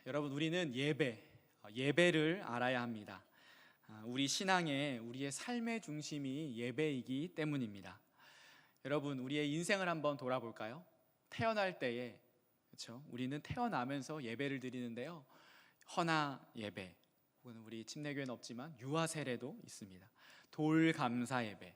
여러분, 우리는 예배를 알아야 합니다. 우리 신앙의 우리의 삶의 중심이 예배이기 때문입니다. 여러분, 우리의 인생을 한번 돌아볼까요? 태어날 때에, 그렇죠? 우리는 태어나면서 예배를 드리는데요. 헌화 예배, 혹은 우리 침례교회는 없지만 유아 세례도 있습니다. 돌 감사 예배,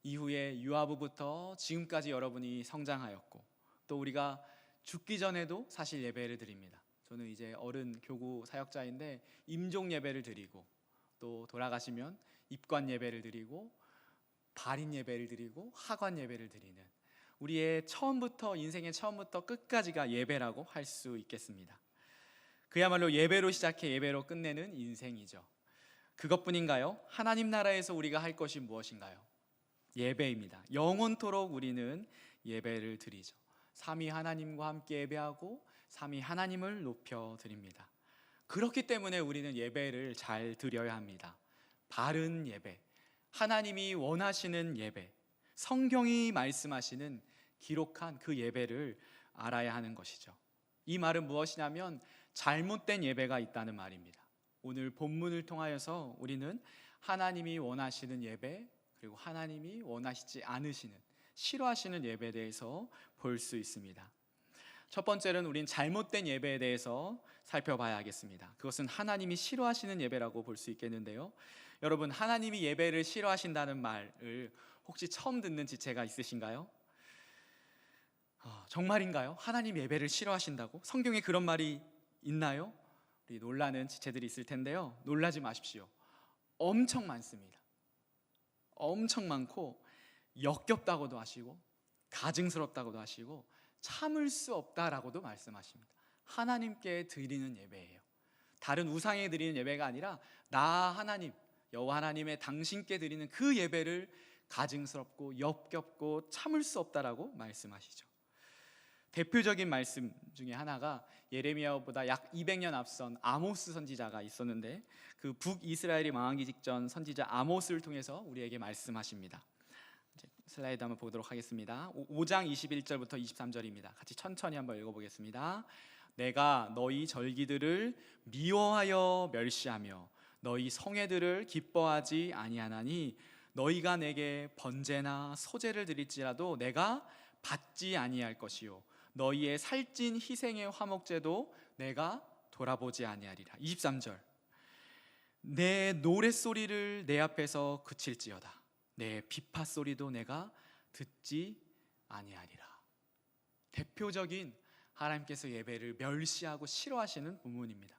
이후에 유아부부터 지금까지 여러분이 성장하였고, 또 우리가 죽기 전에도 사실 예배를 드립니다. 저는 이제 어른 교구 사역자인데 임종 예배를 드리고, 또 돌아가시면 입관 예배를 드리고, 발인 예배를 드리고, 하관 예배를 드리는, 우리의 인생의 처음부터 끝까지가 예배라고 할 수 있겠습니다. 그야말로 예배로 시작해 예배로 끝내는 인생이죠. 그것뿐인가요? 하나님 나라에서 우리가 할 것이 무엇인가요? 예배입니다. 영원토록 우리는 예배를 드리죠. 삼위 하나님과 함께 예배하고 삼위 하나님을 높여 드립니다. 그렇기 때문에 우리는 예배를 잘 드려야 합니다. 바른 예배, 하나님이 원하시는 예배, 성경이 말씀하시는 기록한 그 예배를 알아야 하는 것이죠. 이 말은 무엇이냐면 잘못된 예배가 있다는 말입니다. 오늘 본문을 통하여서 우리는 하나님이 원하시는 예배, 그리고 하나님이 원하시지 않으시는, 싫어하시는 예배에 대해서 볼 수 있습니다. 첫 번째로는 우린 잘못된 예배에 대해서 살펴봐야 하겠습니다. 그것은 하나님이 싫어하시는 예배라고 볼 수 있겠는데요. 여러분, 하나님이 예배를 싫어하신다는 말을 혹시 처음 듣는 지체가 있으신가요? 정말인가요? 하나님 예배를 싫어하신다고? 성경에 그런 말이 있나요? 우리 놀라는 지체들이 있을 텐데요. 놀라지 마십시오. 엄청 많습니다. 엄청 많고, 역겹다고도 하시고, 가증스럽다고도 하시고, 참을 수 없다라고도 말씀하십니다. 하나님께 드리는 예배예요. 다른 우상에 드리는 예배가 아니라 나 하나님, 여호와 하나님의 당신께 드리는 그 예배를 가증스럽고 역겹고 참을 수 없다라고 말씀하시죠. 대표적인 말씀 중에 하나가 예레미야보다 약 200년 앞선 아모스 선지자가 있었는데, 그 북이스라엘이 망하기 직전 선지자 아모스를 통해서 우리에게 말씀하십니다. 슬라이드 한번 보도록 하겠습니다. 5장 21절부터 23절입니다. 같이 천천히 한번 읽어보겠습니다. 내가 너희 절기들을 미워하여 멸시하며 너희 성회들을 기뻐하지 아니하나니 너희가 내게 번제나 소제를 드릴지라도 내가 받지 아니할 것이요 너희의 살찐 희생의 화목제도 내가 돌아보지 아니하리라. 23절, 내 노랫소리를 내 앞에서 그칠지어다 내 비파 소리도 내가 듣지 아니하리라. 대표적인 하나님께서 예배를 멸시하고 싫어하시는 부분입니다.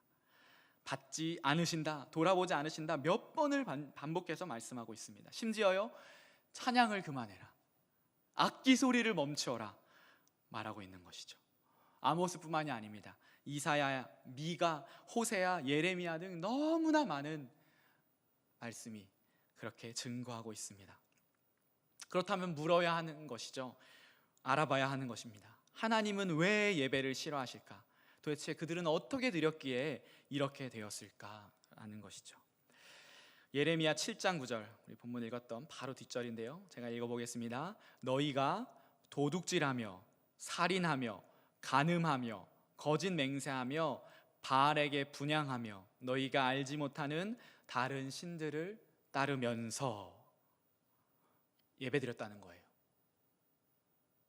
받지 않으신다, 돌아보지 않으신다 몇 번을 반복해서 말씀하고 있습니다. 심지어요, 찬양을 그만해라, 악기 소리를 멈추어라 말하고 있는 것이죠. 아모스뿐만이 아닙니다. 이사야, 미가, 호세야, 예레미야 등 너무나 많은 말씀이 그렇게 증거하고 있습니다. 그렇다면 물어야 하는 것이죠. 알아봐야 하는 것입니다. 하나님은 왜 예배를 싫어하실까? 도대체 그들은 어떻게 드렸기에 이렇게 되었을까? 라는 것이죠. 예레미야 7장 9절, 우리 본문 읽었던 바로 뒷절인데요. 제가 읽어보겠습니다. 너희가 도둑질하며 살인하며 간음하며 거짓 맹세하며 바알에게 분향하며 너희가 알지 못하는 다른 신들을 따르면서 예배드렸다는 거예요.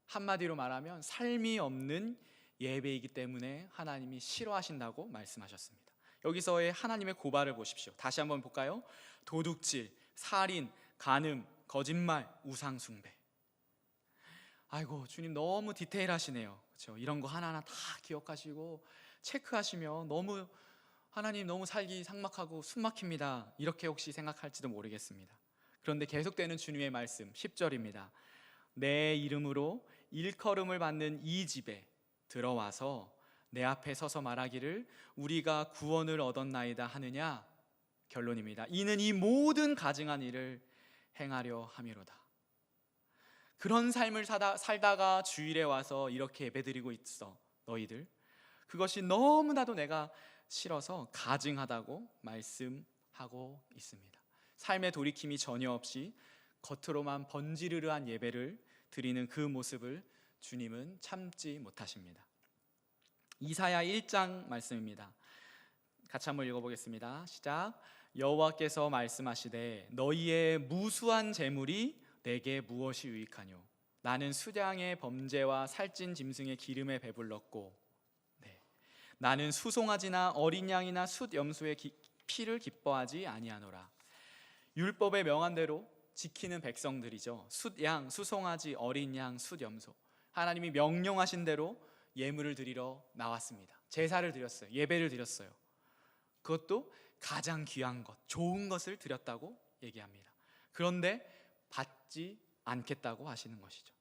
한마디로 말하면 삶이 없는 예배이기 때문에 하나님이 싫어하신다고 말씀하셨습니다. 여기서의 하나님의 고발을 보십시오. 다시 한번 볼까요? 도둑질, 살인, 간음, 거짓말, 우상숭배. 아이고, 주님 너무 디테일하시네요. 그렇죠? 이런 거 하나하나 다 기억하시고 체크하시며 하나님 너무 살기 삭막하고 숨막힙니다, 이렇게 혹시 생각할지도 모르겠습니다. 그런데 계속되는 주님의 말씀 10절입니다. 내 이름으로 일컬음을 받는 이 집에 들어와서 내 앞에 서서 말하기를 우리가 구원을 얻었나이다 하느냐? 결론입니다. 이는 이 모든 가증한 일을 행하려 함이로다. 그런 삶을 살다가 주일에 와서 이렇게 예배드리고 있어 너희들, 그것이 너무나도 내가 싫어서 가증하다고 말씀하고 있습니다. 삶의 돌이킴이 전혀 없이 겉으로만 번지르르한 예배를 드리는 그 모습을 주님은 참지 못하십니다. 이사야 1장 말씀입니다. 같이 한번 읽어보겠습니다. 시작. 여호와께서 말씀하시되 너희의 무수한 재물이 내게 무엇이 유익하뇨? 나는 수량의 범죄와 살찐 짐승의 기름에 배불렀고, 나는 수송아지나 어린 양이나 숫 염소의 피를 기뻐하지 아니하노라. 율법에 명한 대로 지키는 백성들이죠. 숫양, 수송아지, 어린 양, 숫 염소, 하나님이 명령하신 대로 예물을 드리러 나왔습니다. 제사를 드렸어요. 예배를 드렸어요. 그것도 가장 귀한 것, 좋은 것을 드렸다고 얘기합니다. 그런데 받지 않겠다고 하시는 것이죠.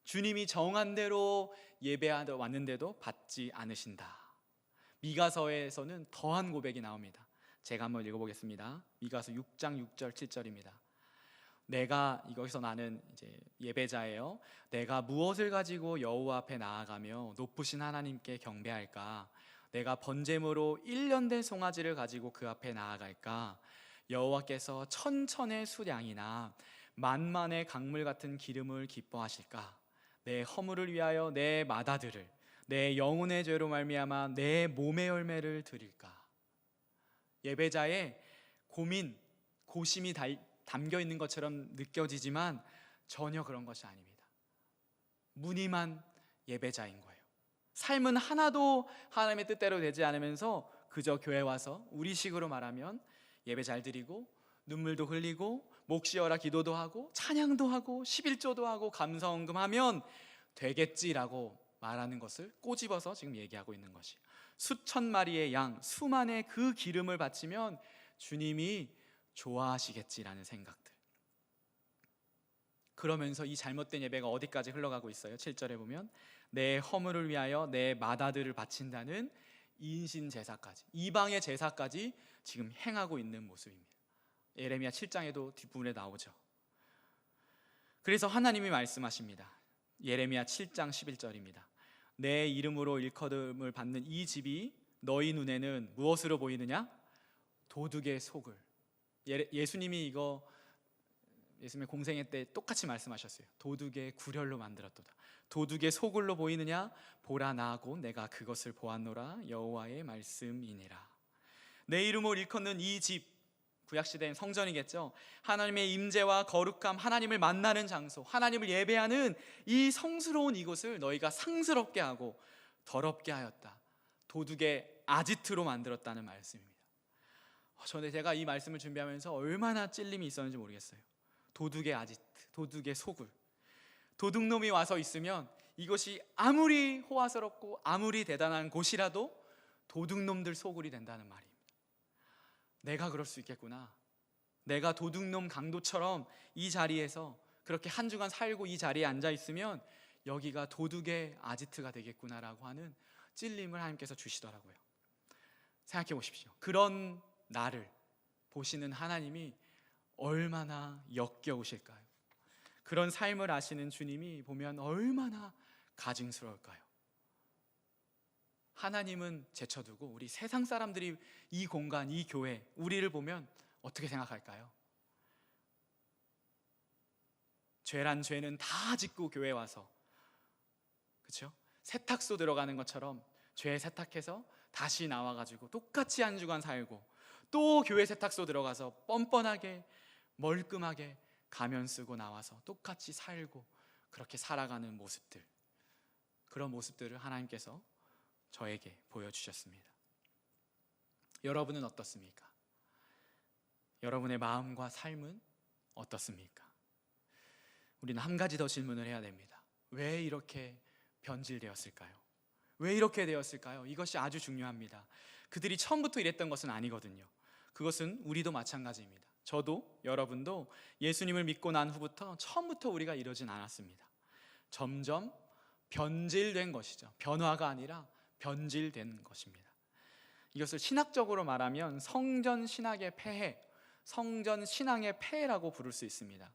주님이 정한 대로 예배하러 왔는데도 받지 않으신다. 미가서에서는 더한 고백이 나옵니다. 제가 한번 읽어보겠습니다. 미가서 6장 6절 7절입니다. 여기서 나는 이제 예배자예요. 내가 무엇을 가지고 여호와 앞에 나아가며 높으신 하나님께 경배할까? 내가 번제물로 1년 된 송아지를 가지고 그 앞에 나아갈까? 여호와께서 천천의 수량이나 만만의 강물 같은 기름을 기뻐하실까? 내 허물을 위하여 내 맏아들을, 내 영혼의 죄로 말미암아 내 몸의 열매를 드릴까? 예배자의 고민, 고심이 담겨 있는 것처럼 느껴지지만 전혀 그런 것이 아닙니다. 무늬만 예배자인 거예요. 삶은 하나도 하나님의 뜻대로 되지 않으면서 그저 교회 와서 우리식으로 말하면 예배 잘 드리고 눈물도 흘리고 목 쉬어라 기도도 하고 찬양도 하고 11조도 하고 감사헌금하면 되겠지라고 말하는 것을 꼬집어서 지금 얘기하고 있는 것이, 수천 마리의 양, 수만의 그 기름을 바치면 주님이 좋아하시겠지라는 생각들. 그러면서 이 잘못된 예배가 어디까지 흘러가고 있어요? 7절에 보면 내 허물을 위하여 내 맏아들을 바친다는 인신 제사까지, 이방의 제사까지 지금 행하고 있는 모습입니다. 예레미야 7장에도 뒷부분에 나오죠. 그래서 하나님이 말씀하십니다. 예레미야 7장 11절입니다. 내 이름으로 일컬음을 받는 이 집이 너희 눈에는 무엇으로 보이느냐? 도둑의 속을. 예수님이 예수님의 공생애 때 똑같이 말씀하셨어요. 도둑의 구렬로 만들었도다. 도둑의 소굴로 보이느냐? 보라, 나하고 내가 그것을 보았노라. 여호와의 말씀이니라. 내 이름으로 일컫는 이 집, 구약시대엔 성전이겠죠. 하나님의 임재와 거룩함, 하나님을 만나는 장소, 하나님을 예배하는 이 성스러운 이곳을 너희가 상스럽게 하고 더럽게 하였다. 도둑의 아지트로 만들었다는 말씀입니다. 저는 제가 이 말씀을 준비하면서 얼마나 찔림이 있었는지 모르겠어요. 도둑의 아지트, 도둑의 소굴. 도둑놈이 와서 있으면 이것이 아무리 호화스럽고 아무리 대단한 곳이라도 도둑놈들 소굴이 된다는 말입니다. 내가 그럴 수 있겠구나. 내가 도둑놈 강도처럼 이 자리에서 그렇게 한 주간 살고 이 자리에 앉아 있으면 여기가 도둑의 아지트가 되겠구나라고 하는 찔림을 하나님께서 주시더라고요. 생각해 보십시오. 그런 나를 보시는 하나님이 얼마나 역겨우실까요? 그런 삶을 아시는 주님이 보면 얼마나 가증스러울까요? 하나님은 제쳐두고 우리 세상 사람들이 이 공간, 이 교회, 우리를 보면 어떻게 생각할까요? 죄란 죄는 다 짓고 교회 와서, 그렇죠? 세탁소 들어가는 것처럼 죄 세탁해서 다시 나와가지고 똑같이 한 주간 살고 또 교회 세탁소 들어가서 뻔뻔하게 멀끔하게 가면 쓰고 나와서 똑같이 살고 그렇게 살아가는 모습들, 그런 모습들을 하나님께서 저에게 보여주셨습니다. 여러분은 어떻습니까? 여러분의 마음과 삶은 어떻습니까? 우리는 한 가지 더 질문을 해야 됩니다. 왜 이렇게 변질되었을까요? 왜 이렇게 되었을까요? 이것이 아주 중요합니다. 그들이 처음부터 이랬던 것은 아니거든요. 그것은 우리도 마찬가지입니다. 저도 여러분도 예수님을 믿고 난 후부터 처음부터 우리가 이러진 않았습니다. 점점 변질된 것이죠. 변화가 아니라 변질된 것입니다. 이것을 신학적으로 말하면 성전 신학의 폐해, 성전 신앙의 폐해라고 부를 수 있습니다.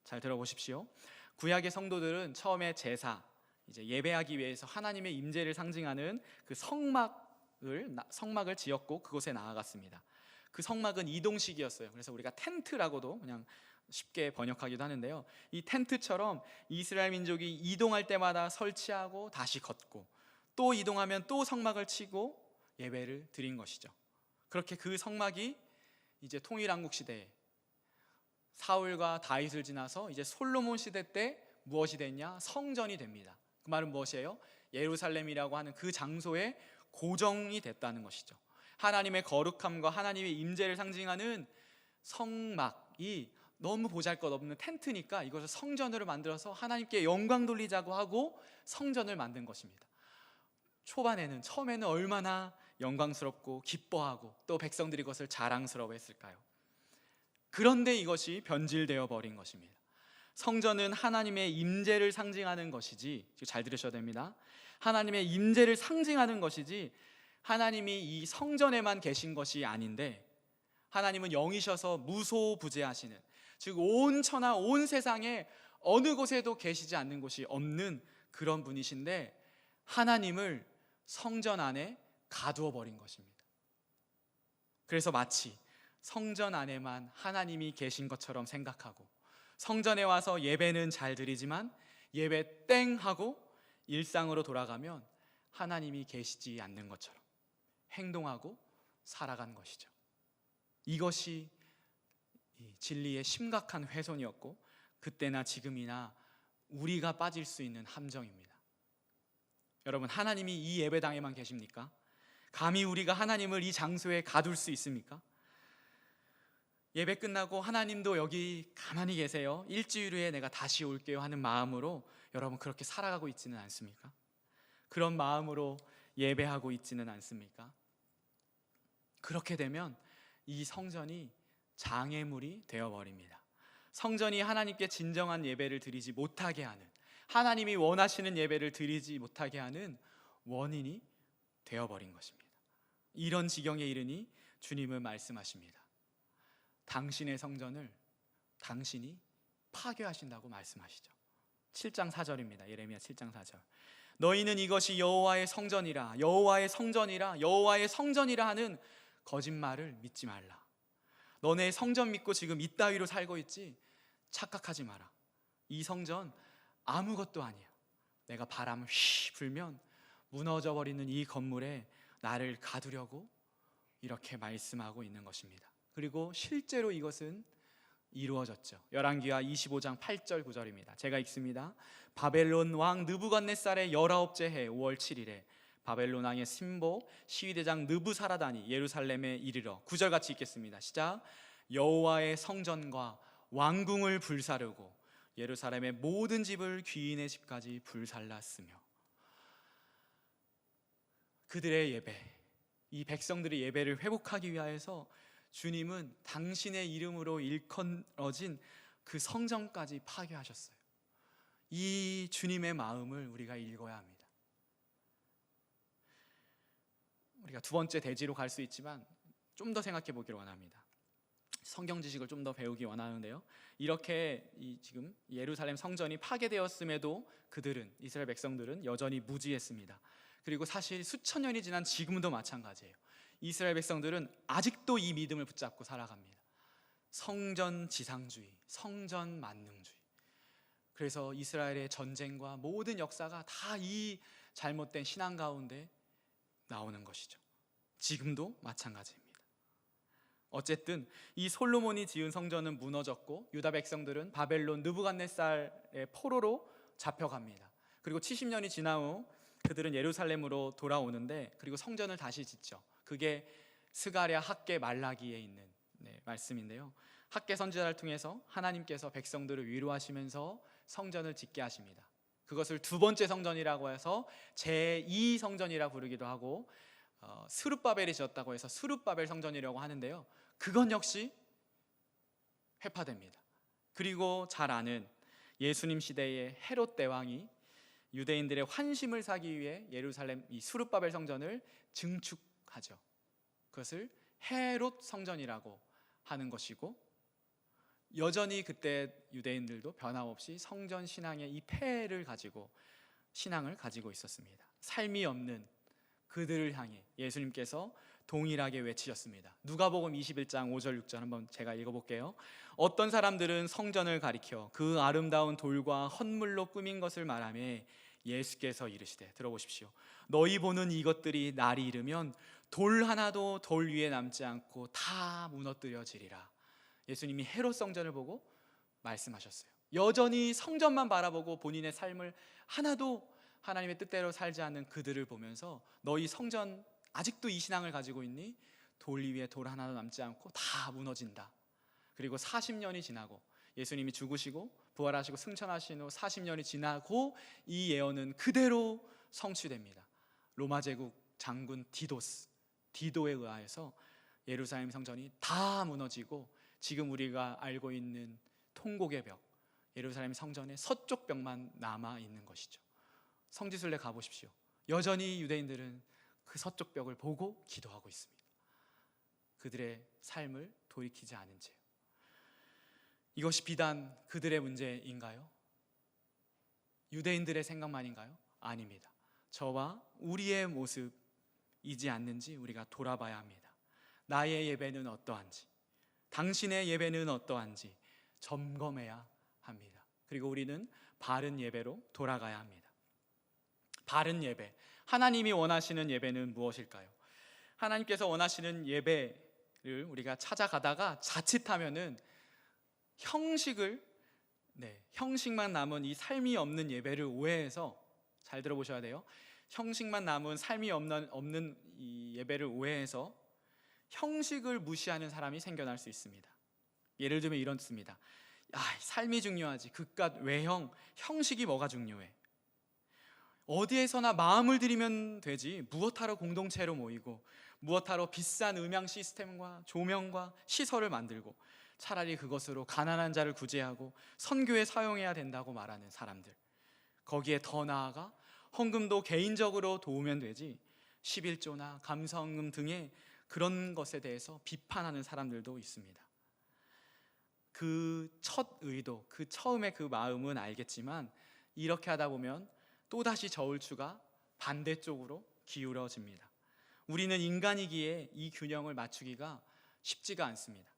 잘 들어보십시오. 구약의 성도들은 처음에 제사, 이제 예배하기 위해서 하나님의 임재를 상징하는 그 성막을 지었고 그곳에 나아갔습니다. 그 성막은 이동식이었어요. 그래서 우리가 텐트라고도 그냥 쉽게 번역하기도 하는데요. 이 텐트처럼 이스라엘 민족이 이동할 때마다 설치하고 다시 걷고 또 이동하면 또 성막을 치고 예배를 드린 것이죠. 그렇게 그 성막이 이제 통일왕국 시대에 사울과 다윗을 지나서 이제 솔로몬 시대 때 무엇이 됐냐? 성전이 됩니다. 그 말은 무엇이에요? 예루살렘이라고 하는 그 장소에 고정이 됐다는 것이죠. 하나님의 거룩함과 하나님의 임재를 상징하는 성막이 너무 보잘것없는 텐트니까 이것을 성전으로 만들어서 하나님께 영광 돌리자고 하고 성전을 만든 것입니다. 처음에는 얼마나 영광스럽고 기뻐하고 또 백성들이 그것을 자랑스러워했을까요? 그런데 이것이 변질되어 버린 것입니다. 성전은 하나님의 임재를 상징하는 것이지, 잘 들으셔야 됩니다. 하나님의 임재를 상징하는 것이지 하나님이 이 성전에만 계신 것이 아닌데, 하나님은 영이셔서 무소부재하시는, 즉 온 천하 온 세상에 어느 곳에도 계시지 않는 곳이 없는 그런 분이신데, 하나님을 성전 안에 가두어 버린 것입니다. 그래서 마치 성전 안에만 하나님이 계신 것처럼 생각하고, 성전에 와서 예배는 잘 드리지만 예배 땡 하고 일상으로 돌아가면 하나님이 계시지 않는 것처럼 행동하고 살아간 것이죠. 이것이 진리의 심각한 훼손이었고, 그때나 지금이나 우리가 빠질 수 있는 함정입니다. 여러분, 하나님이 이 예배당에만 계십니까? 감히 우리가 하나님을 이 장소에 가둘 수 있습니까? 예배 끝나고 하나님도 여기 가만히 계세요, 일주일 후에 내가 다시 올게요 하는 마음으로 여러분 그렇게 살아가고 있지는 않습니까? 그런 마음으로 예배하고 있지는 않습니까? 그렇게 되면 이 성전이 장애물이 되어버립니다. 성전이 하나님께 진정한 예배를 드리지 못하게 하는, 하나님이 원하시는 예배를 드리지 못하게 하는 원인이 되어버린 것입니다. 이런 지경에 이르니 주님은 말씀하십니다. 당신의 성전을 당신이 파괴하신다고 말씀하시죠. 7장 4절입니다. 예레미야 7장 4절. 너희는 이것이 여호와의 성전이라, 여호와의 성전이라, 여호와의 성전이라 하는 거짓말을 믿지 말라. 너네 성전 믿고 지금 이따위로 살고 있지? 착각하지 마라. 이 성전 아무것도 아니야. 내가 바람을 휘 불면 무너져 버리는 이 건물에 나를 가두려고 이렇게 말씀하고 있는 것입니다. 그리고 실제로 이것은 이루어졌죠. 열왕기하 25장 8절 9절입니다. 제가 읽습니다. 바벨론 왕 느부갓네살의 19째 해 5월 7일에 바벨론 왕의 신복 시위대장 느부사라단이 예루살렘에 이르러, 9절 같이 읽겠습니다. 시작. 여호와의 성전과 왕궁을 불사르고 예루살렘의 모든 집을 귀인의 집까지 불살랐으며. 그들의 예배, 이 백성들의 예배를 회복하기 위하여서 주님은 당신의 이름으로 일컬어진 그 성전까지 파괴하셨어요. 이 주님의 마음을 우리가 읽어야 합니다. 우리가 두 번째 대지로 갈 수 있지만 좀 더 생각해 보기를 원합니다. 성경 지식을 좀 더 배우기 원하는데요, 이렇게 지금 예루살렘 성전이 파괴되었음에도 그들은, 이스라엘 백성들은 여전히 무지했습니다. 그리고 사실 수천 년이 지난 지금도 마찬가지예요. 이스라엘 백성들은 아직도 이 믿음을 붙잡고 살아갑니다. 성전 지상주의, 성전 만능주의. 그래서 이스라엘의 전쟁과 모든 역사가 다 이 잘못된 신앙 가운데 나오는 것이죠. 지금도 마찬가지입니다. 어쨌든 이 솔로몬이 지은 성전은 무너졌고 유다 백성들은 바벨론 느부갓네살의 포로로 잡혀갑니다. 그리고 70년이 지난 후 그들은 예루살렘으로 돌아오는데, 그리고 성전을 다시 짓죠. 그게 스가랴, 학개, 말라기에 있는 말씀인데요, 학개 선지자를 통해서 하나님께서 백성들을 위로하시면서 성전을 짓게 하십니다. 그것을 두 번째 성전이라고 해서 제2 성전이라 부르기도 하고, 스룹바벨이 지었다고 해서 스룹바벨 성전이라고 하는데요, 그건 역시 회파됩니다. 그리고 잘 아는 예수님 시대의 헤롯 대왕이 유대인들의 환심을 사기 위해 예루살렘 이 스룹바벨 성전을 증축하죠. 그것을 헤롯 성전이라고 하는 것이고, 여전히 그때 유대인들도 변함없이 성전 신앙의 이 폐해를 가지고 신앙을 가지고 있었습니다. 삶이 없는 그들을 향해 예수님께서 동일하게 외치셨습니다. 누가복음 21장 5절 6절 한번 제가 읽어볼게요. 어떤 사람들은 성전을 가리켜 그 아름다운 돌과 헌물로 꾸민 것을 말하며 예수께서 이르시되, 들어보십시오. 너희 보는 이것들이 날이 이르면 돌 하나도 돌 위에 남지 않고 다 무너뜨려지리라. 예수님이 헤롯 성전을 보고 말씀하셨어요. 여전히 성전만 바라보고 본인의 삶을 하나도 하나님의 뜻대로 살지 않는 그들을 보면서 너희 성전 아직도 이 신앙을 가지고 있니? 돌 위에 돌 하나도 남지 않고 다 무너진다. 그리고 40년이 지나고 예수님이 죽으시고 부활하시고 승천하신 후 40년이 지나고 이 예언은 그대로 성취됩니다. 로마 제국 장군 디도에 의하여서 예루살렘 성전이 다 무너지고 지금 우리가 알고 있는 통곡의 벽, 예루살렘 성전의 서쪽 벽만 남아 있는 것이죠. 성지순례 가보십시오. 여전히 유대인들은 그 서쪽 벽을 보고 기도하고 있습니다. 그들의 삶을 돌이키지 않은 채. 이것이 비단 그들의 문제인가요? 유대인들의 생각만인가요? 아닙니다. 저와 우리의 모습이지 않는지 우리가 돌아봐야 합니다. 나의 예배는 어떠한지, 당신의 예배는 어떠한지 점검해야 합니다. 그리고 우리는 바른 예배로 돌아가야 합니다. 바른 예배, 하나님이 원하시는 예배는 무엇일까요? 하나님께서 원하시는 예배를 우리가 찾아가다가 자칫하면은 형식만 남은 이 삶이 없는 예배를 오해해서, 잘 들어보셔야 돼요. 형식만 남은 삶이 없는 이 예배를 오해해서 형식을 무시하는 사람이 생겨날 수 있습니다. 예를 들면 이렇습니다. 삶이 중요하지, 그깟 외형, 형식이 뭐가 중요해? 어디에서나 마음을 들이면 되지, 무엇하러 공동체로 모이고, 무엇하러 비싼 음향 시스템과 조명과 시설을 만들고, 차라리 그것으로 가난한 자를 구제하고 선교에 사용해야 된다고 말하는 사람들, 거기에 더 나아가 헌금도 개인적으로 도우면 되지 11조나 감사헌금 등의 그런 것에 대해서 비판하는 사람들도 있습니다. 그 첫 의도, 그 처음에 그 마음은 알겠지만 이렇게 하다 보면 또다시 저울추가 반대쪽으로 기울어집니다. 우리는 인간이기에 이 균형을 맞추기가 쉽지가 않습니다.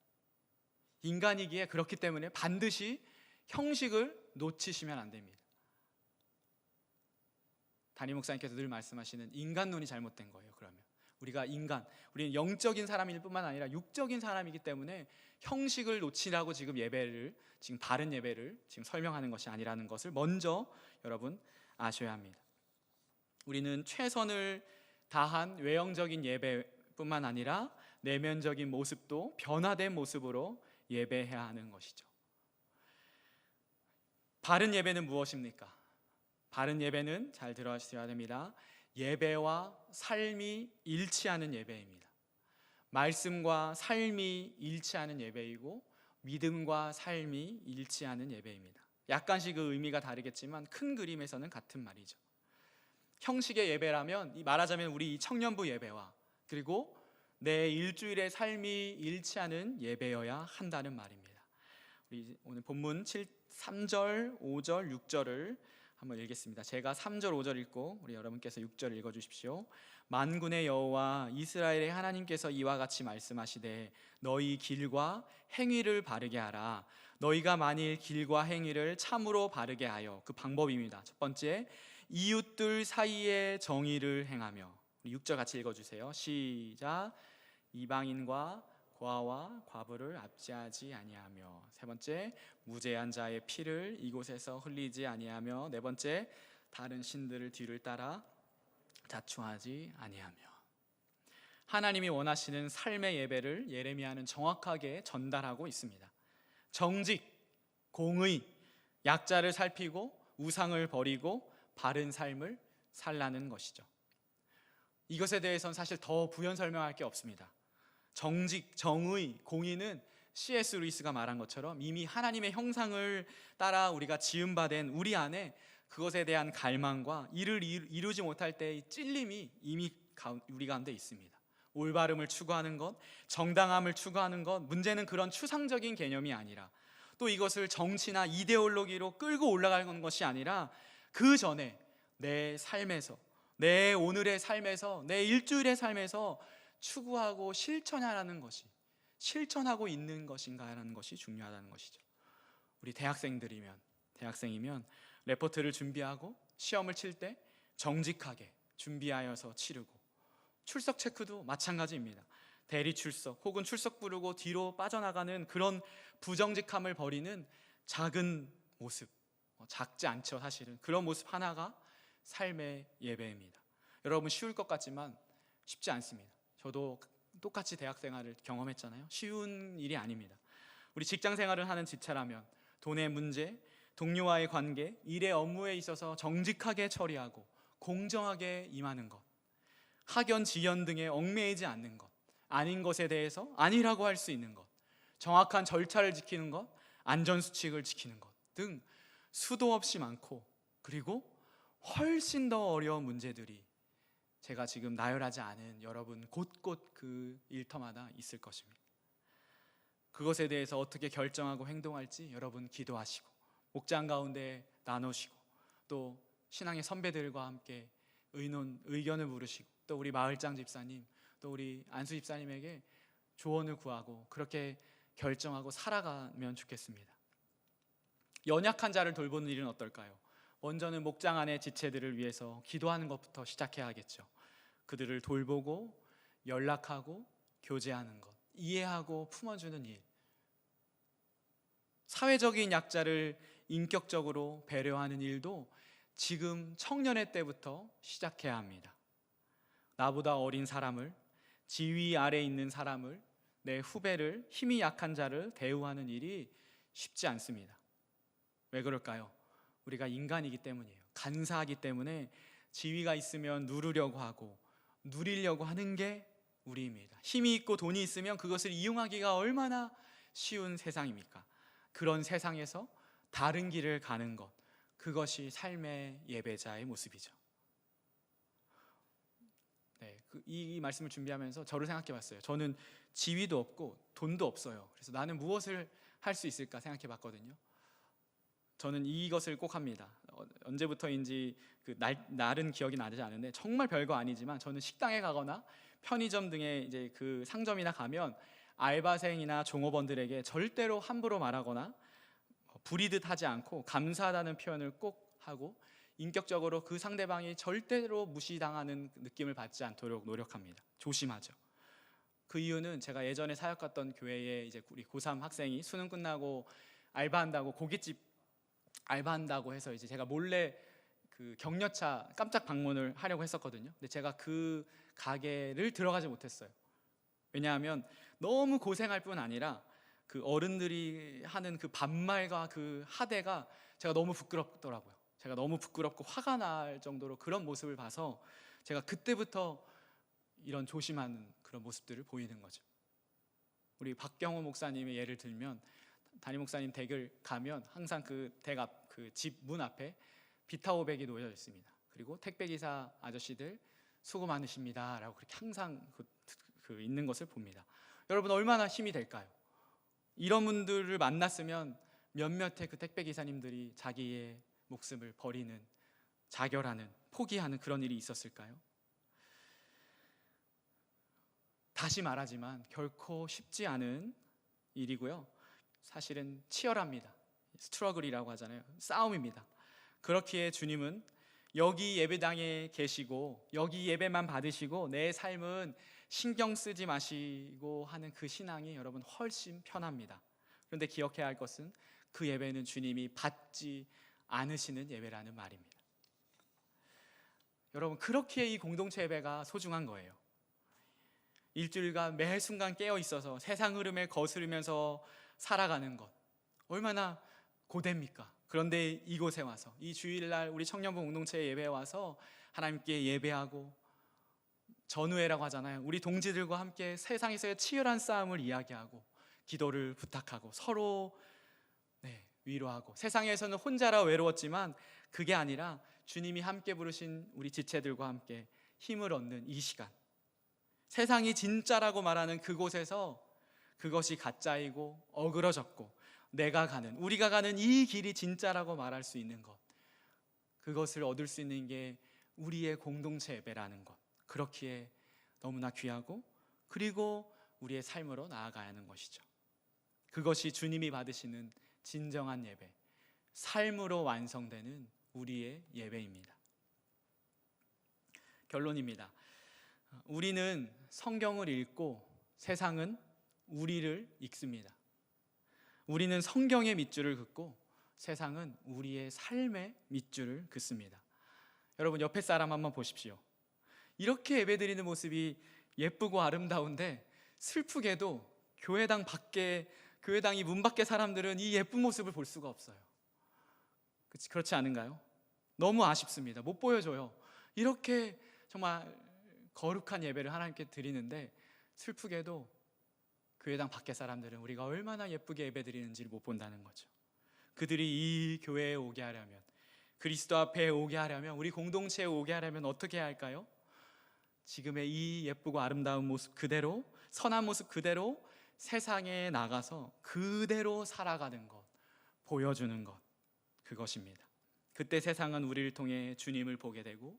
인간이기에 그렇기 때문에 반드시 형식을 놓치시면 안 됩니다. 담임 목사님께서 늘 말씀하시는 인간론이 잘못된 거예요. 그러면 우리는 영적인 사람일 뿐만 아니라 육적인 사람이기 때문에 형식을 놓치라고 지금 바른 예배를 지금 설명하는 것이 아니라는 것을 먼저 여러분 아셔야 합니다. 우리는 최선을 다한 외형적인 예배뿐만 아니라 내면적인 모습도 변화된 모습으로 예배해야 하는 것이죠. 바른 예배는 무엇입니까? 바른 예배는 잘 들어주셔야 됩니다. 예배와 삶이 일치하는 예배입니다. 말씀과 삶이 일치하는 예배이고 믿음과 삶이 일치하는 예배입니다. 약간씩 그 의미가 다르겠지만 큰 그림에서는 같은 말이죠. 형식의 예배라면 말하자면 우리 이 청년부 예배와 그리고 내 일주일의 삶이 일치하는 예배여야 한다는 말입니다. 우리 오늘 본문 3절, 5절, 6절을 한번 읽겠습니다. 제가 3절, 5절 읽고 우리 여러분께서 6절 읽어주십시오. 만군의 여호와 이스라엘의 하나님께서 이와 같이 말씀하시되 너희 길과 행위를 바르게 하라. 너희가 만일 길과 행위를 참으로 바르게 하여, 그 방법입니다. 첫 번째, 이웃들 사이에 정의를 행하며, 6절 같이 읽어주세요. 시작. 이방인과 고아와 과부를 압제하지 아니하며, 세 번째, 무죄한 자의 피를 이곳에서 흘리지 아니하며, 네 번째, 다른 신들을 뒤를 따라 자충하지 아니하며. 하나님이 원하시는 삶의 예배를 예레미야는 정확하게 전달하고 있습니다. 정직, 공의, 약자를 살피고 우상을 버리고 바른 삶을 살라는 것이죠. 이것에 대해서는 사실 더 부연 설명할 게 없습니다. 정직, 정의, 공의는 C.S. 루이스가 말한 것처럼 이미 하나님의 형상을 따라 우리가 지음받은 우리 안에 그것에 대한 갈망과 이를 이루지 못할 때의 찔림이 이미 우리 가운데 있습니다. 올바름을 추구하는 것, 정당함을 추구하는 것, 문제는 그런 추상적인 개념이 아니라 또 이것을 정치나 이데올로기로 끌고 올라가는 것이 아니라 그 전에 내 삶에서, 내 오늘의 삶에서, 내 일주일의 삶에서 추구하고 실천하라는 것이, 실천하고 있는 것인가라는 것이 중요하다는 것이죠. 우리 대학생이면 레포트를 준비하고 시험을 칠 때 정직하게 준비하여서 치르고, 출석 체크도 마찬가지입니다. 대리 출석 혹은 출석 부르고 뒤로 빠져나가는 그런 부정직함을 버리는 작은 모습, 작지 않죠 사실은. 그런 모습 하나가 삶의 예배입니다. 여러분, 쉬울 것 같지만 쉽지 않습니다. 저도 똑같이 대학 생활을 경험했잖아요. 쉬운 일이 아닙니다. 우리 직장 생활을 하는 지체라면 돈의 문제, 동료와의 관계, 일의 업무에 있어서 정직하게 처리하고 공정하게 임하는 것, 학연, 지연 등에 얽매이지 않는 것, 아닌 것에 대해서 아니라고 할 수 있는 것, 정확한 절차를 지키는 것, 안전수칙을 지키는 것 등 수도 없이 많고, 그리고 훨씬 더 어려운 문제들이 제가 지금 나열하지 않은 여러분 곳곳 그 일터마다 있을 것입니다. 그것에 대해서 어떻게 결정하고 행동할지 여러분 기도하시고, 목장 가운데 나누시고, 또 신앙의 선배들과 함께 의견을 물으시고, 또 우리 마을장 집사님, 또 우리 안수 집사님에게 조언을 구하고 그렇게 결정하고 살아가면 좋겠습니다. 연약한 자를 돌보는 일은 어떨까요? 먼저는 목장 안의 지체들을 위해서 기도하는 것부터 시작해야겠죠. 그들을 돌보고 연락하고 교제하는 것, 이해하고 품어주는 일, 사회적인 약자를 인격적으로 배려하는 일도 지금 청년의 때부터 시작해야 합니다. 나보다 어린 사람을, 지위 아래에 있는 사람을, 내 후배를, 힘이 약한 자를 대우하는 일이 쉽지 않습니다. 왜 그럴까요? 우리가 인간이기 때문이에요. 간사하기 때문에 지위가 있으면 누르려고 하고 누리려고 하는 게 우리입니다. 힘이 있고 돈이 있으면 그것을 이용하기가 얼마나 쉬운 세상입니까? 그런 세상에서 다른 길을 가는 것, 그것이 삶의 예배자의 모습이죠. 이 말씀을 준비하면서 저를 생각해 봤어요. 저는 지위도 없고 돈도 없어요. 그래서 나는 무엇을 할 수 있을까 생각해 봤거든요. 저는 이것을 꼭 합니다. 언제부터인지 날은 기억이 나지 않은데, 정말 별거 아니지만 저는 식당에 가거나 편의점 등의 이제 그 상점이나 가면 알바생이나 종업원들에게 절대로 함부로 말하거나 부리듯 하지 않고 감사하다는 표현을 꼭 하고, 인격적으로 그 상대방이 절대로 무시당하는 느낌을 받지 않도록 노력합니다. 조심하죠. 그 이유는 제가 예전에 사역 갔던 교회에 이제 우리 고3 학생이 수능 끝나고 알바한다고, 고깃집 알바한다고 해서 이제 제가 몰래 그 격려차 깜짝 방문을 하려고 했었거든요. 근데 제가 그 가게를 들어가지 못했어요. 왜냐하면 너무 고생할 뿐 아니라 그 어른들이 하는 그 반말과 그 하대가 제가 너무 부끄럽더라고요. 제가 너무 부끄럽고 화가 날 정도로 그런 모습을 봐서 제가 그때부터 이런 조심하는 그런 모습들을 보이는 거죠. 우리 박경호 목사님의 예를 들면, 담임 목사님 댁을 가면 항상 그 댁 앞, 그 집 문 앞에 비타오백이 놓여 있습니다. 그리고 택배기사 아저씨들 수고 많으십니다 라고 그렇게 항상 있는 것을 봅니다. 여러분, 얼마나 힘이 될까요? 이런 분들을 만났으면 몇몇의 그 택배기사님들이 자기의 목숨을 버리는, 자결하는, 포기하는 그런 일이 있었을까요? 다시 말하지만 결코 쉽지 않은 일이고요. 사실은 치열합니다. 스트러글이라고 하잖아요. 싸움입니다. 그렇기에 주님은 여기 예배당에 계시고 여기 예배만 받으시고 내 삶은 신경 쓰지 마시고 하는 그 신앙이 여러분 훨씬 편합니다. 그런데 기억해야 할 것은 그 예배는 주님이 받지 않으시는 예배라는 말입니다. 여러분, 그렇기에 이 공동체 예배가 소중한 거예요. 일주일간 매 순간 깨어 있어서 세상 흐름에 거스르면서 살아가는 것, 얼마나 고됩니까? 그런데 이곳에 와서, 이 주일날 우리 청년부 공동체 예배에 와서 하나님께 예배하고, 전우회라고 하잖아요. 우리 동지들과 함께 세상에서의 치열한 싸움을 이야기하고 기도를 부탁하고 서로 위로하고, 세상에서는 혼자라 외로웠지만 그게 아니라 주님이 함께 부르신 우리 지체들과 함께 힘을 얻는 이 시간, 세상이 진짜라고 말하는 그곳에서 그것이 가짜이고 어그러졌고 우리가 가는 이 길이 진짜라고 말할 수 있는 것, 그것을 얻을 수 있는 게 우리의 공동체 예배라는 것, 그렇기에 너무나 귀하고, 그리고 우리의 삶으로 나아가야 하는 것이죠. 그것이 주님이 받으시는 진정한 예배, 삶으로 완성되는 우리의 예배입니다. 결론입니다. 우리는 성경을 읽고 세상은 우리를 읽습니다. 우리는 성경의 밑줄을 긋고 세상은 우리의 삶의 밑줄을 긋습니다. 여러분, 옆에 사람 한번 보십시오. 이렇게 예배드리는 모습이 예쁘고 아름다운데 슬프게도 교회당 이 문 밖의 사람들은 이 예쁜 모습을 볼 수가 없어요. 그렇지 않은가요? 너무 아쉽습니다. 못 보여줘요. 이렇게 정말 거룩한 예배를 하나님께 드리는데 슬프게도 교회당 밖의 사람들은 우리가 얼마나 예쁘게 예배드리는지를 못 본다는 거죠. 그들이 이 교회에 오게 하려면, 그리스도 앞에 오게 하려면, 우리 공동체에 오게 하려면 어떻게 해야 할까요? 지금의 이 예쁘고 아름다운 모습 그대로, 선한 모습 그대로 세상에 나가서 그대로 살아가는 것, 보여주는 것, 그것입니다. 그때 세상은 우리를 통해 주님을 보게 되고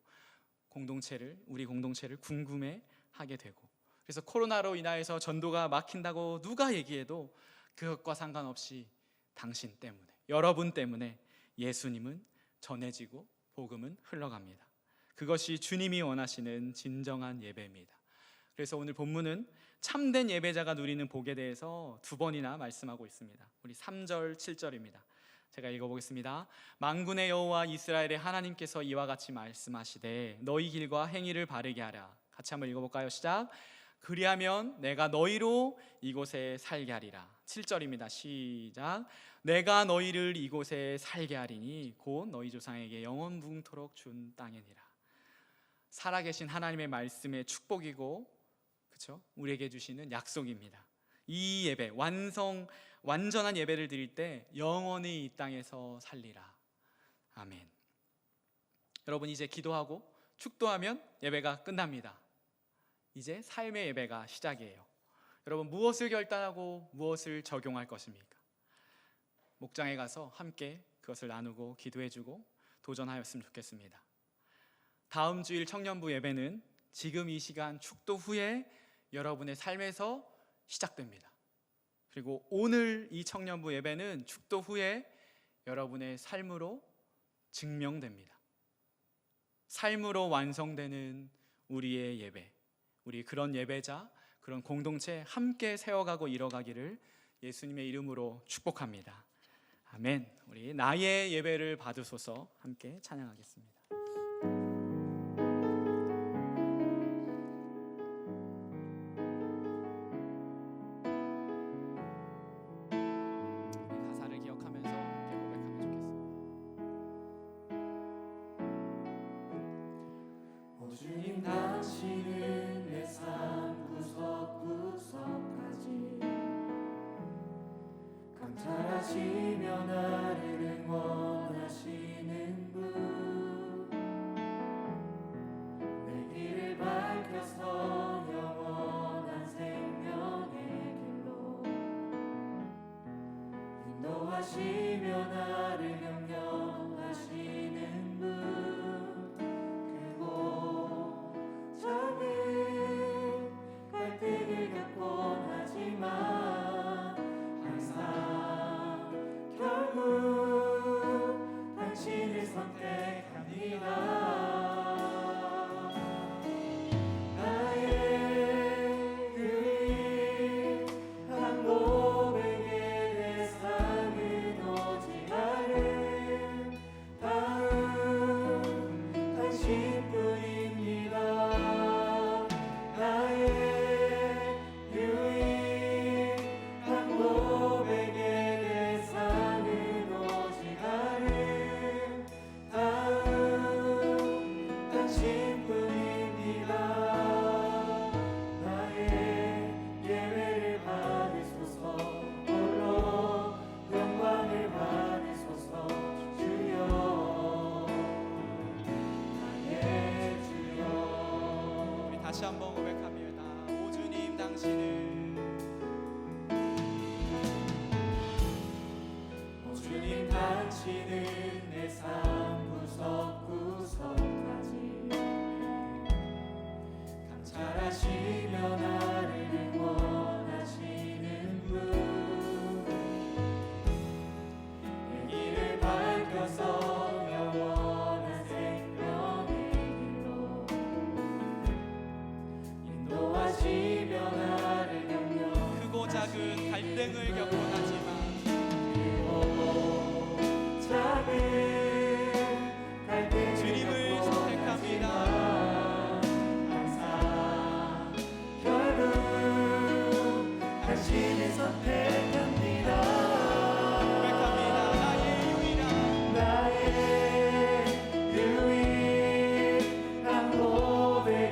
우리 공동체를 궁금해하게 되고, 그래서 코로나로 인하여서 전도가 막힌다고 누가 얘기해도 그것과 상관없이 당신 때문에, 여러분 때문에 예수님은 전해지고 복음은 흘러갑니다. 그것이 주님이 원하시는 진정한 예배입니다. 그래서 오늘 본문은 참된 예배자가 누리는 복에 대해서 두 번이나 말씀하고 있습니다. 우리 3절, 7절입니다. 제가 읽어보겠습니다. 만군의 여호와 이스라엘의 하나님께서 이와 같이 말씀하시되 너희 길과 행위를 바르게 하라. 같이 한번 읽어볼까요? 시작. 그리하면 내가 너희로 이곳에 살게 하리라. 7절입니다. 시작. 내가 너희를 이곳에 살게 하리니 곧 너희 조상에게 영원무궁토록 준 땅이니라. 살아계신 하나님의 말씀의 축복이고, 그렇죠? 우리에게 주시는 약속입니다. 이 예배, 완전한 예배를 드릴 때 영원히 이 땅에서 살리라. 아멘. 여러분, 이제 기도하고 축도하면 예배가 끝납니다. 이제 삶의 예배가 시작이에요. 여러분, 무엇을 결단하고 무엇을 적용할 것입니까? 목장에 가서 함께 그것을 나누고 기도해주고 도전하였으면 좋겠습니다. 다음 주일 청년부 예배는 지금 이 시간 축도 후에 여러분의 삶에서 시작됩니다. 그리고 오늘 이 청년부 예배는 축도 후에 여러분의 삶으로 증명됩니다. 삶으로 완성되는 우리의 예배, 우리 그런 예배자, 그런 공동체 함께 세워가고 이뤄가기를 예수님의 이름으로 축복합니다. 아멘. 우리 나의 예배를 받으소서 함께 찬양하겠습니다. 가사를 기억하면서 함께 고백하면 좋겠습니다. 오 주님, 당신은 내 삶 구석구석까지 감찰하시며 나를 응원하시는 분, 내 길을 밝혀서 영원한 생명의 길로 인도하시며 나를 경영하시는 분, 크고 작은 갈등을 겪곤 하지만 항상 결국 당신을 선택합니다. 나의 유일한 고백의 대상은 오직 아름다운 당신뿐입니다. 나의 유일한 고백의 대상은 오직 아름다운 당신뿐입니다. 나의 예배를 받으소서, 홀로 영광을 받으소서. 주여, 나의 주여. 우리 다시 한번 고백합니다. 오 주님, 당신은 오 주님, 당신은 내 삶 구석구석까지 감찰하시며 나를 응원하시는 분, 내 길을 밝혀서 영원한 생명의 길로 고난을 겪곤 하지만 작은 갈등을 주님을 겪곤 선택합니다. 항상 결국 당신을 선택합니다. 고백합니다. 나의 유일한 고백의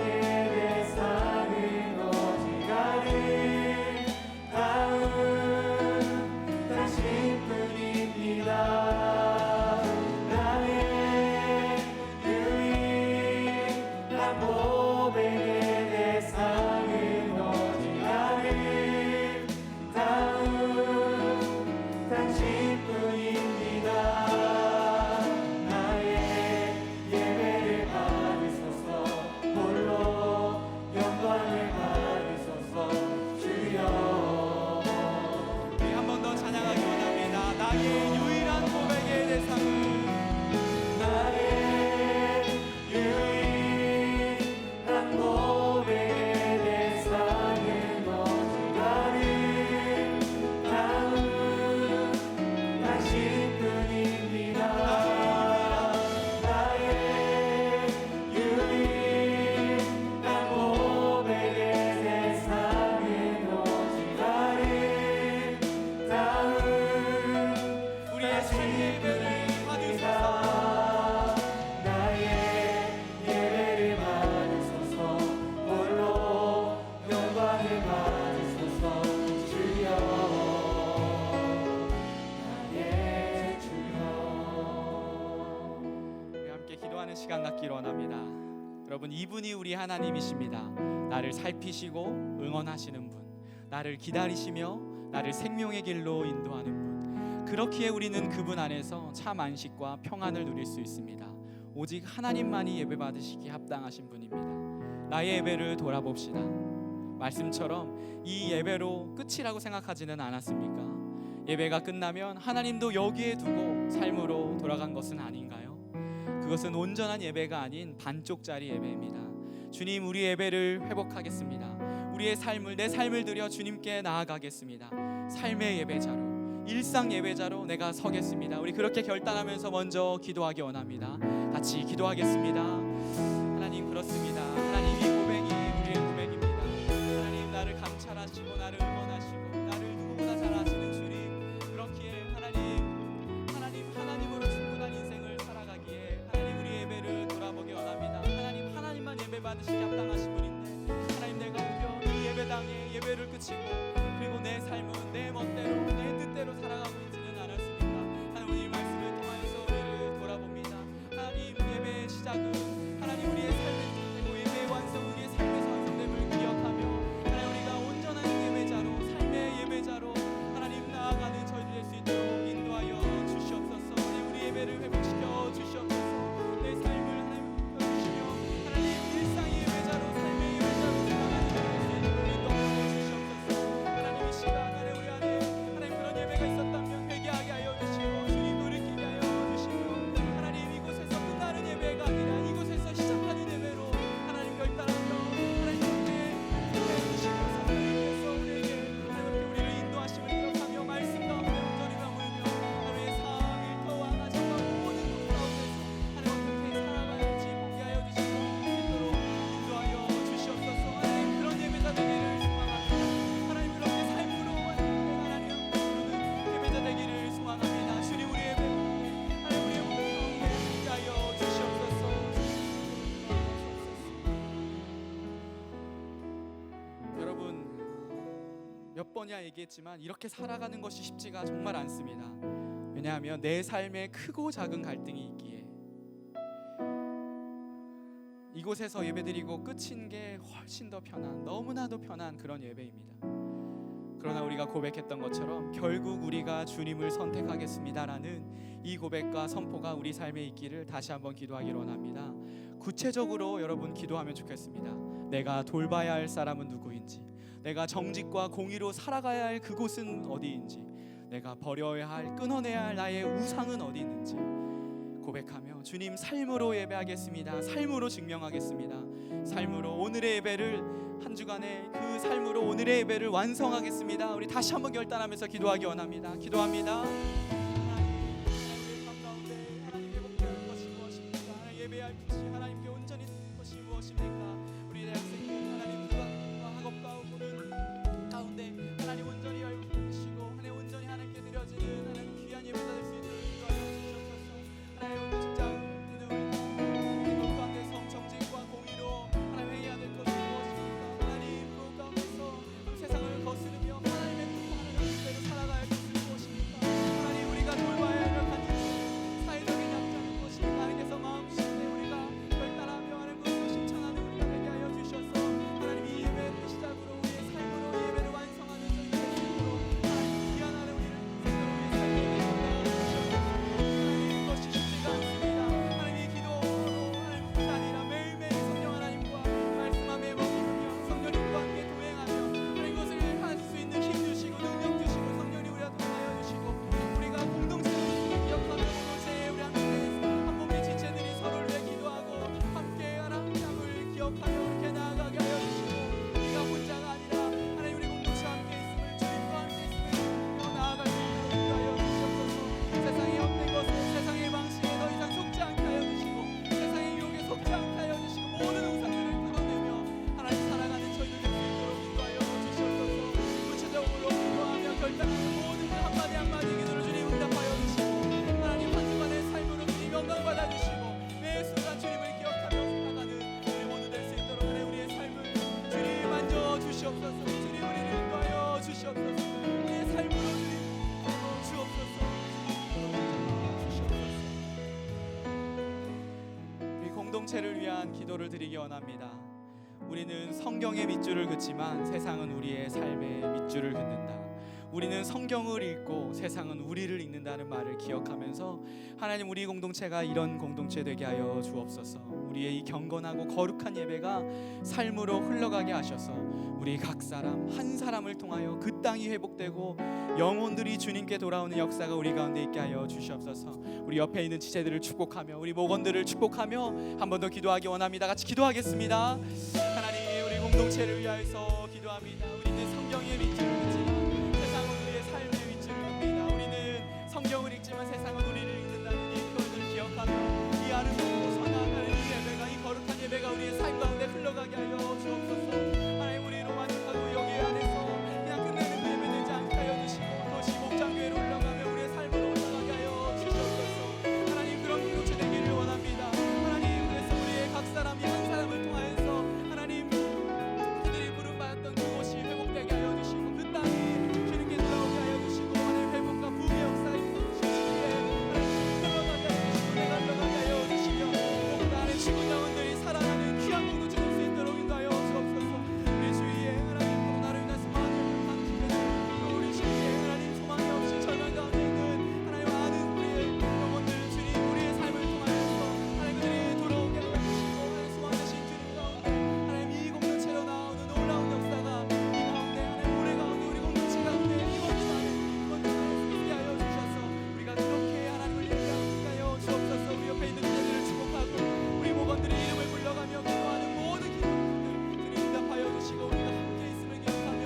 대상은 오직 아름다운 당신뿐입니다. 나의 유일한 고백의 대상은 오직 아름다운 당신뿐입니다. 나의 예배를 받으소서. 홀로 영광을 받으소서. 주여. 우리 한 번 더 찬양하기 원합니다. 나의 유일한 고백의 대상은 나의 유일한 고백의 대상은 오직 아름다운 당신뿐입니다. 나의 유일한 고백의 대상은 오직 아름다운 우리의 삶의 예배를 받으소서. 나의 예배를 받으소서. 홀로 영광을 받으소서. 주여. 나의 주여. 우리 함께 기도하는 시간 갖기를 원합니다. 여러분, 이분이 우리 하나님이십니다. 나를 살피시고 응원하시는 분, 나를 기다리시며 나를 생명의 길로 인도하는 분. 그렇기에 우리는 그분 안에서 참 안식과 평안을 누릴 수 있습니다. 오직 하나님만이 예배받으시기 합당하신 분입니다. 나의 예배를 돌아봅시다. 말씀처럼 이 예배로 끝이라고 생각하지는 않았습니까? 예배가 끝나면 하나님도 여기에 두고 삶으로 돌아간 것은 아닌가요? 그것은 온전한 예배가 아닌 반쪽짜리 예배입니다. 주님, 우리 예배를 회복하겠습니다. 우리의 삶을, 내 삶을 드려 주님께 나아가겠습니다. 삶의 예배자로, 일상 예배자로 내가 서겠습니다. 우리 그렇게 결단하면서 먼저 기도하기 원합니다. 같이 기도하겠습니다. 하나님, 그렇습니다. 하나님, 이 고백이 우리의 고백입니다. 하나님, 나를 감찰하시고 나를 응원하시고 나를 누구보다 잘 아시는 주님, 그렇기에 하나님으로 충분한 인생을 살아가기에 하나님, 우리 예배를 돌아보기 원합니다. 하나님, 하나님만 예배 받으시기 합당하신 분인데 하나님, 내가 오히려 이 예배당에 예배를 그치고 그리고 내 삶은 내 멋대로 내 뜻대로 살아가고 있지는 않았습니까? 하나님, 이 말씀을 통하여서 우리를 돌아봅니다. 하나님, 예배의 시작은 하나님 우리의 삶의 뜻이고 예배의 완성, 우리의 삶에서 완성됨을 기억하며 하나님, 우리가 온전한 예배자로, 삶의 예배자로 하나님 나아가는 저희들 될 수 있도록 인도하여 주시옵소서. 하나님, 우리 예배를 회복시켜 주시옵소서. 내 삶을 하나님 펴주시며 하나님, 일상의 예배자로, 삶의 예배자로 살아가는 저희들 될수 있도록 인도하여 주시옵소서. 하나님, 이 시간 안에 우리 안에 하나님 그런 예배가 있었다면 회개하게 하여 주시고 주님 돌이키게 하여 주시며 하나님, 이곳에서 끝나는 예배가 아니라 이곳에서 시작하는 예배로 하나님 결단하며 하나님 함께 해주시면서 하나님께서 우리에게 하나님 우리를 인도하심을 기억하며 말씀 가운데 온전히 머물며 하루의 3일 더와 낮과 모든 것 가운데서 하나님 어떻게 살아가야지 보게 하여 주시고 있도록 인도하여 주시옵소서. 하나님, 그런 예배자 되기를 소망합니다. 하나님, 그렇게 삶으로 하나님 부르는 예배자 되기를 소망합니다. 주님, 우리 예배 하나님, 우리의 모든 가운데 함께 하여 주시옵소서. 여러분, 몇 번이야 얘기했지만 이렇게 살아가는 것이 쉽지가 정말 않습니다. 왜냐하면 내 삶에 크고 작은 갈등이 있기에 이곳에서 예배드리고 끝인 게 훨씬 더 편한, 너무나도 편한 그런 예배입니다. 그러나 우리가 고백했던 것처럼 결국 우리가 주님을 선택하겠습니다라는 이 고백과 선포가 우리 삶에 있기를 다시 한번 기도하기를 원합니다. 구체적으로 여러분 기도하면 좋겠습니다. 내가 돌봐야 할 사람은 누구인지, 내가 정직과 공의로 살아가야 할 그곳은 어디인지, 내가 버려야 할, 끊어내야 할 나의 우상은 어디 있는지 고백하며 주님 삶으로 예배하겠습니다. 삶으로 증명하겠습니다. 삶으로 오늘의 예배를 한 주간의 그 삶으로 오늘의 예배를 완성하겠습니다. 우리 다시 한번 결단하면서 기도하기 원합니다. 기도합니다. 하나님의 삶 가운데 하나님께 목표할 것이 무엇입니까? 하나님 예배할 것이 하나님께 온전히 드릴 것이 무엇입니까? 우리 대학생들 하나님 교과 학업과 오는 가운데 하나님 온전히 열시고 하나님 온전히 하나님께 드려지는 하나님 귀한 예배가 될 수 있도록 인도하여 주시옵소서. 하나님 직장인들 이곳 가운데서 정직과 공의로 하나님 행해야 될 것이 무엇입니까? 하나님 그 가운데서 세상을 거스르며 하나님의 뜻대로 살아가야 할 것이 무엇입니까? 하나님 우리가 돌봐야 할 간증 사회적인 약자는 무엇입니까? 하나님께서 마음심에 우리가 결단하며 하나님 그 실천하는 우리가 되게 하여 주셔서 하나님 이 예배를 시작으로 우리의 삶으로 예배를 완성하는 저희 될 수 있도록 하나님 귀한 하나님 우리를 우리의 삶에 그것이 쉽지가 않습니다. 하나님 이 기도로 하나님 뿐 아니라 매일매일 성령 하나님과 말씀하며 먹으며 성령님과 함께 동행하며 하나님 이것을 할 수 있는 힘 주시고 능력 주시고 성령님 우리가 동행하여 주시고 우리가 공동체를 기억하며 공동체에 우리 함께 한 몸의 지체들이 서로를 위해 기도하고 함께 하나님을 기억하며 이렇게 나아가게 하여 주시고 우리가 혼자가 아니라 하나님 우리 공동체와 함께 있음을 주님과 함께 있음을 나아갈 수 있도록 인도하여 주시옵소서. 세상에 없는 것에 세상의 방식에 더 이상 속지 않게 하여 주시고 세상의 유혹에 속지 않게 하여 주시고 모든 우상들을 끊어내며 하나님 살아가는 저희들 될 수 있도록 인도하여 주시옵소서. 구체적으로 기도하며 결단하는 모든 그 한마디 한마디 기도를 주님 응답하여 주시고 하나님 한 주간의 삶으로 주님 영광 받아주시고 매 순간 주님을 기억하며 살아가는 우리 모두 될 수 있도록 하나님 우리의 삶을 주님 만져 주시옵소서. 주님 우리를 인도하여 주시옵소서. 우리의 삶으로 주님 주옵소서. 우리 공동체를 위한 기도를 드리기 원합니다. 우리는 성경의 밑줄을 긋지만 세상은 우리의 삶의 밑줄을 긋는다. 우리는 성경을 읽고 세상은 우리를 읽는다는 말을 기억하면서 하나님 우리 공동체가 이런 공동체 되게 하여 주옵소서. 우리의 이 경건하고 거룩한 예배가 삶으로 흘러가게 하셔서 우리 각 사람 한 사람을 통하여 그 땅이 회복되고 영혼들이 주님께 돌아오는 역사가 우리 가운데 있게 하여 주시옵소서. 우리 옆에 있는 지체들을 축복하며 우리 목원들을 축복하며 한 번 더 기도하기 원합니다. 같이 기도하겠습니다. 하나님 우리 공동체를 위하여서 기도합니다. 우리는 성경의 밑줄을 긋지만 세상은 우리의 삶의 밑줄을 긋습니다. 우리는 성경을 읽지만 세상은 우리를 읽는다는 이 것을 기억하며 이 아름답고 선한 이 예배가 이 거룩한 예배가 우리의 삶 가운데 흘러가게 하여 주옵소서. 하나님 우리로 만족하고 여기 안에서 그냥 끝내는 그 예배 되지 않게 하여 주시고 그것이 목장교회로 올라가며 우리의 삶으로 올라가게 하여 주시옵소서. 하나님 그런 공동체 되기를 원합니다. 하나님 그래서 우리의 각 사람이 한 사람을 통하여서 하나님 그들이 부름받았던 그곳이 회복되게 하여 주시고 그 땅이 주님께 돌아오게 하여 주시고 하나님 회복과 부흥의 역사의 시기에 하나님 흘러가게 하여 주시고 내가 흘러가게 하여 주시며 모든 안에 죽은 영혼들이 살아나는 귀한 공동체 될 수 있도록 인도하여 주옵소서. 우리 주위에 하나님 코로나로 인해서 많은 당신들 또 우리 주위에 하나님 소망이 없이 절망 가운데 있는 하나님 많은 우리의 영혼들 주님 우리의 삶을 통하여서 하나님 그들이 돌아오게 하여 주시고 하나님 소망 되신 주님 가운데 하나님 이 공동체로 나오는 놀라운 역사가 이 가운데 하나님 우리 가운데 우리 공동체 가운데 이번주하는 있게 하여 주셔서 우리가 그렇게 하나님을 예배하게 하여 주옵소서. 우리 옆에 있는 자들을 축복하고 우리 목원들의 이름을 불러가며 기도하는 모든 기도들 주님 응답하여 주시고 우리가 함께 있음을 기억하며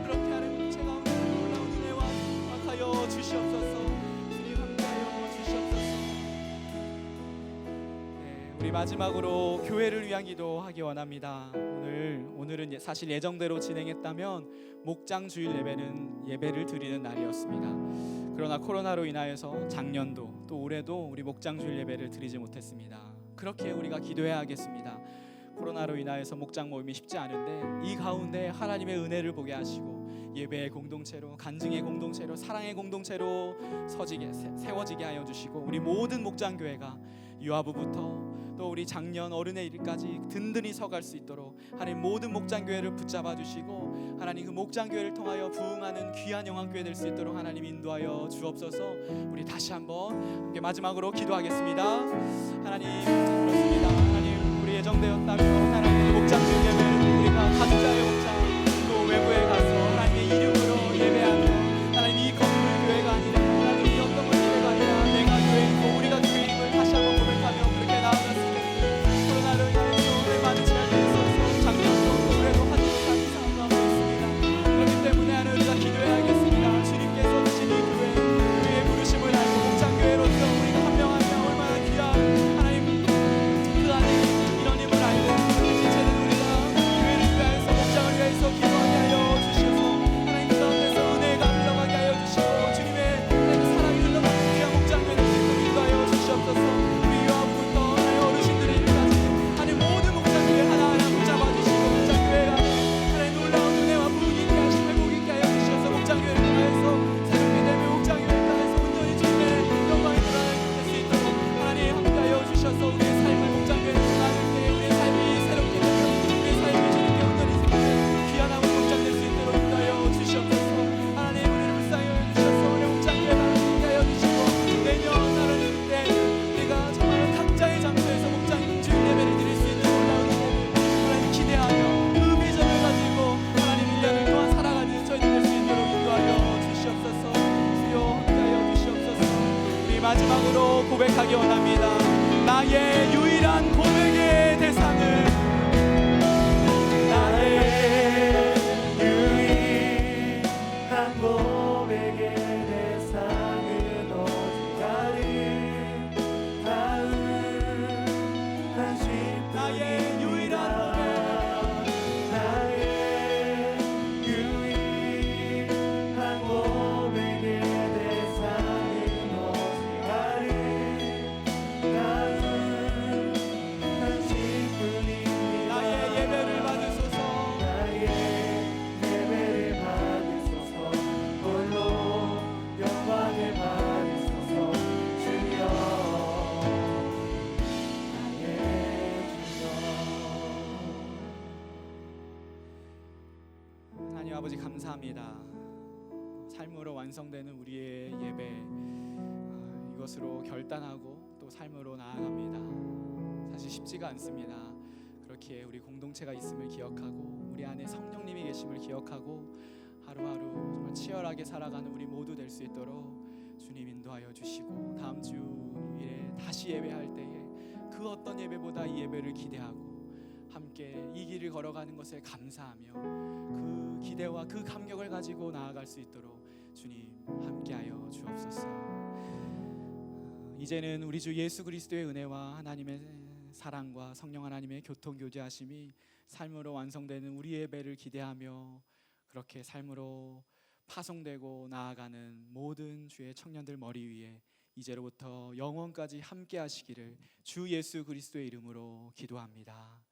그렇게 하는 공동체 가운데 놀라운 은혜와 허락하여 주시옵소서. 주님 함께하여 주시옵소서. 네, 우리 마지막으로 교회를 위한 기도하기 원합니다. 오늘은 사실 예정대로 진행했다면 목장 주일 예배를 드리는 날이었습니다. 그러나 코로나로 인하여서 작년도 또 올해도 우리 목장 주일 예배를 드리지 못했습니다. 그렇게 우리가 기도해야 하겠습니다. 코로나로 인하여서 목장 모임이 쉽지 않은데 이 가운데 하나님의 은혜를 보게 하시고 예배의 공동체로 간증의 공동체로 사랑의 공동체로 세워지게 하여 주시고 우리 모든 목장교회가 유아부부터 또 우리 작년 어른의 일까지 든든히 서갈 수 있도록 하나님 모든 목장교회를 붙잡아 주시고 하나님 그 목장교회를 통하여 부흥하는 귀한 영광교회 될 수 있도록 하나님 인도하여 주옵소서. 우리 다시 한번 함께 마지막으로 기도하겠습니다. 하나님 그렇습니다. 하나님 우리 예정되었다면 하나님 목장교회 예배를 우리가 각자의 목장 또 외부에 가서 하나님의 이름으로 예배하며 하나님 이 건물 교회가 아니라 하나님 이 어떤 건 교회가 아니라 내가 교회이고 우리가 교회임을 다시 한번 하나님 아버지 감사합니다. 삶으로 완성되는 우리의 예배, 이것으로 결단하고 또 삶으로 나아갑니다. 사실 쉽지가 않습니다. 그렇기에 우리 공동체가 있음을 기억하고 우리 안에 성령님이 계심을 기억하고 하루하루 정말 치열하게 살아가는 우리 모두 될 수 있도록 주님 인도하여 주시고, 다음 주일에 다시 예배할 때에 그 어떤 예배보다 이 예배를 기대하고 함께 이 길을 걸어가는 것에 감사하며 그 기대와 그 감격을 가지고 나아갈 수 있도록 주님 함께하여 주옵소서. 이제는 우리 주 예수 그리스도의 은혜와 하나님의 사랑과 성령 하나님의 교통 교제하심이 삶으로 완성되는 우리 예배를 기대하며 그렇게 삶으로 파송되고 나아가는 모든 주의 청년들 머리 위에 이제로부터 영원까지 함께 하시기를 주 예수 그리스도의 이름으로 기도합니다.